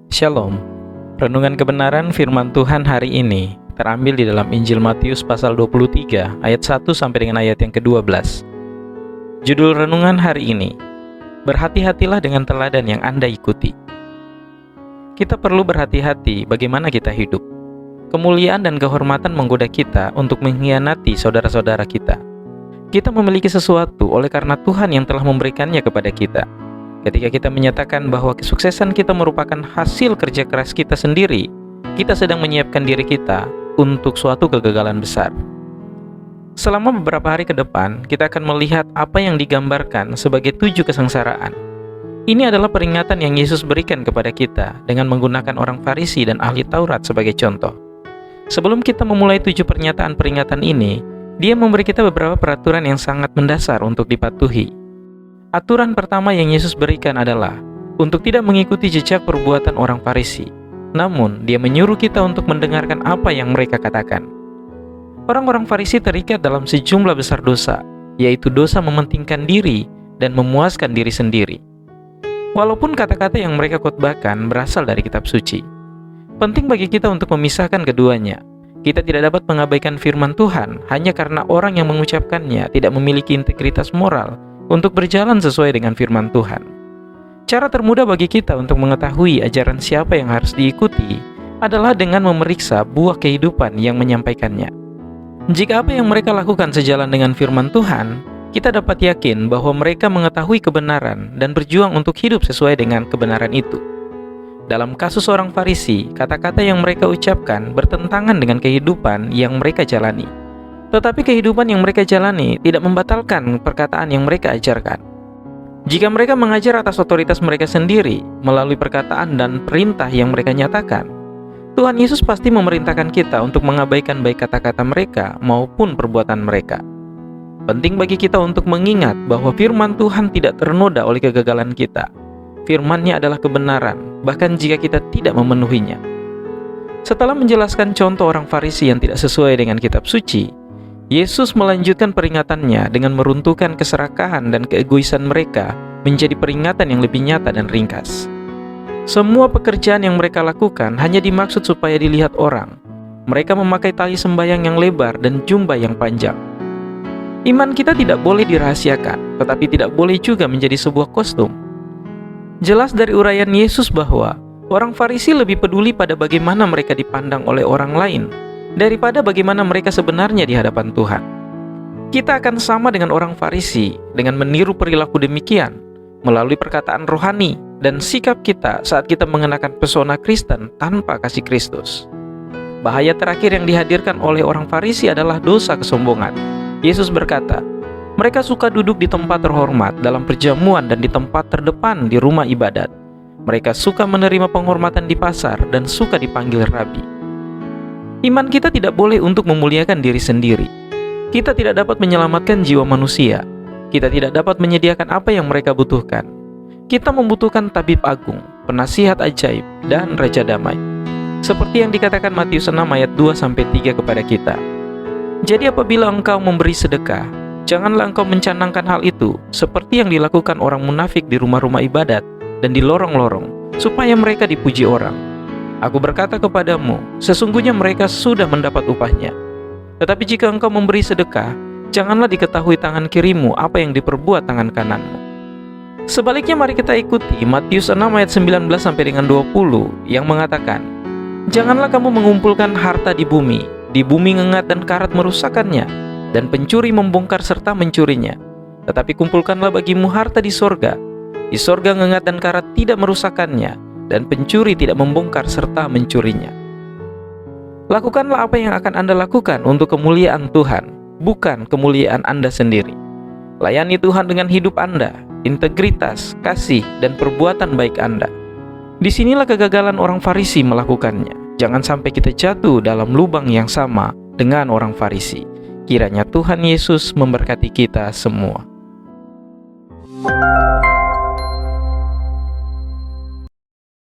Shalom. Renungan kebenaran firman Tuhan hari ini terambil di dalam Injil Matius pasal 23 ayat 1 sampai dengan ayat yang ke-12. Judul renungan hari ini, berhati-hatilah dengan teladan yang Anda ikuti. Kita perlu berhati-hati bagaimana kita hidup. Kemuliaan dan kehormatan menggoda kita untuk mengkhianati saudara-saudara kita. Kita memiliki sesuatu oleh karena Tuhan yang telah memberikannya kepada kita. Ketika kita menyatakan bahwa kesuksesan kita merupakan hasil kerja keras kita sendiri, kita sedang menyiapkan diri kita untuk suatu kegagalan besar. Selama beberapa hari ke depan, kita akan melihat apa yang digambarkan sebagai 7 kesengsaraan. Ini adalah peringatan yang Yesus berikan kepada kita dengan menggunakan orang Farisi dan ahli Taurat sebagai contoh. Sebelum kita memulai 7 pernyataan peringatan ini, Dia memberi kita beberapa peraturan yang sangat mendasar untuk dipatuhi. Aturan pertama yang Yesus berikan adalah untuk tidak mengikuti jejak perbuatan orang Farisi. Namun, Dia menyuruh kita untuk mendengarkan apa yang mereka katakan. Orang-orang Farisi terikat dalam sejumlah besar dosa, yaitu dosa mementingkan diri dan memuaskan diri sendiri. Walaupun kata-kata yang mereka khotbahkan berasal dari kitab suci, penting bagi kita untuk memisahkan keduanya. Kita tidak dapat mengabaikan firman Tuhan hanya karena orang yang mengucapkannya tidak memiliki integritas moral untuk berjalan sesuai dengan firman Tuhan. Cara termudah bagi kita untuk mengetahui ajaran siapa yang harus diikuti adalah dengan memeriksa buah kehidupan yang menyampaikannya. Jika apa yang mereka lakukan sejalan dengan firman Tuhan, kita dapat yakin bahwa mereka mengetahui kebenaran dan berjuang untuk hidup sesuai dengan kebenaran itu. Dalam kasus orang Farisi, kata-kata yang mereka ucapkan bertentangan dengan kehidupan yang mereka jalani. Tetapi kehidupan yang mereka jalani tidak membatalkan perkataan yang mereka ajarkan. Jika mereka mengajar atas otoritas mereka sendiri melalui perkataan dan perintah yang mereka nyatakan, Tuhan Yesus pasti memerintahkan kita untuk mengabaikan baik kata-kata mereka maupun perbuatan mereka. Penting bagi kita untuk mengingat bahwa firman Tuhan tidak ternoda oleh kegagalan kita. Firman-Nya adalah kebenaran, bahkan jika kita tidak memenuhinya. Setelah menjelaskan contoh orang Farisi yang tidak sesuai dengan kitab suci, Yesus melanjutkan peringatannya dengan meruntuhkan keserakahan dan keegoisan mereka menjadi peringatan yang lebih nyata dan ringkas. Semua pekerjaan yang mereka lakukan hanya dimaksud supaya dilihat orang. Mereka memakai tali sembahyang yang lebar dan jubah yang panjang. Iman kita tidak boleh dirahasiakan, tetapi tidak boleh juga menjadi sebuah kostum. Jelas dari uraian Yesus bahwa orang Farisi lebih peduli pada bagaimana mereka dipandang oleh orang lain daripada bagaimana mereka sebenarnya di hadapan Tuhan. Kita akan sama dengan orang Farisi dengan meniru perilaku demikian melalui perkataan rohani dan sikap kita saat kita mengenakan pesona Kristen tanpa kasih Kristus. Bahaya terakhir yang dihadirkan oleh orang Farisi adalah dosa kesombongan. Yesus berkata, mereka suka duduk di tempat terhormat dalam perjamuan dan di tempat terdepan di rumah ibadat. Mereka suka menerima penghormatan di pasar dan suka dipanggil rabi. Iman kita tidak boleh untuk memuliakan diri sendiri. Kita tidak dapat menyelamatkan jiwa manusia. Kita tidak dapat menyediakan apa yang mereka butuhkan. Kita membutuhkan tabib agung, penasihat ajaib, dan raja damai. Seperti yang dikatakan Matius 6 ayat 2-3 kepada kita. Jadi apabila engkau memberi sedekah, janganlah engkau mencanangkan hal itu seperti yang dilakukan orang munafik di rumah-rumah ibadat dan di lorong-lorong, supaya mereka dipuji orang. Aku berkata kepadamu, sesungguhnya mereka sudah mendapat upahnya. Tetapi jika engkau memberi sedekah, janganlah diketahui tangan kirimu apa yang diperbuat tangan kananmu. Sebaliknya mari kita ikuti Matius 6 ayat 19-20 yang mengatakan, janganlah kamu mengumpulkan harta di bumi ngengat dan karat merusakkannya, dan pencuri membongkar serta mencurinya. Tetapi kumpulkanlah bagimu harta di sorga. Di sorga ngengat dan karat tidak merusakkannya, dan pencuri tidak membongkar serta mencurinya. Lakukanlah apa yang akan Anda lakukan untuk kemuliaan Tuhan, bukan kemuliaan Anda sendiri. Layani Tuhan dengan hidup Anda, integritas, kasih, dan perbuatan baik Anda. Disinilah kegagalan orang Farisi melakukannya. Jangan sampai kita jatuh dalam lubang yang sama dengan orang Farisi. Kiranya Tuhan Yesus memberkati kita semua.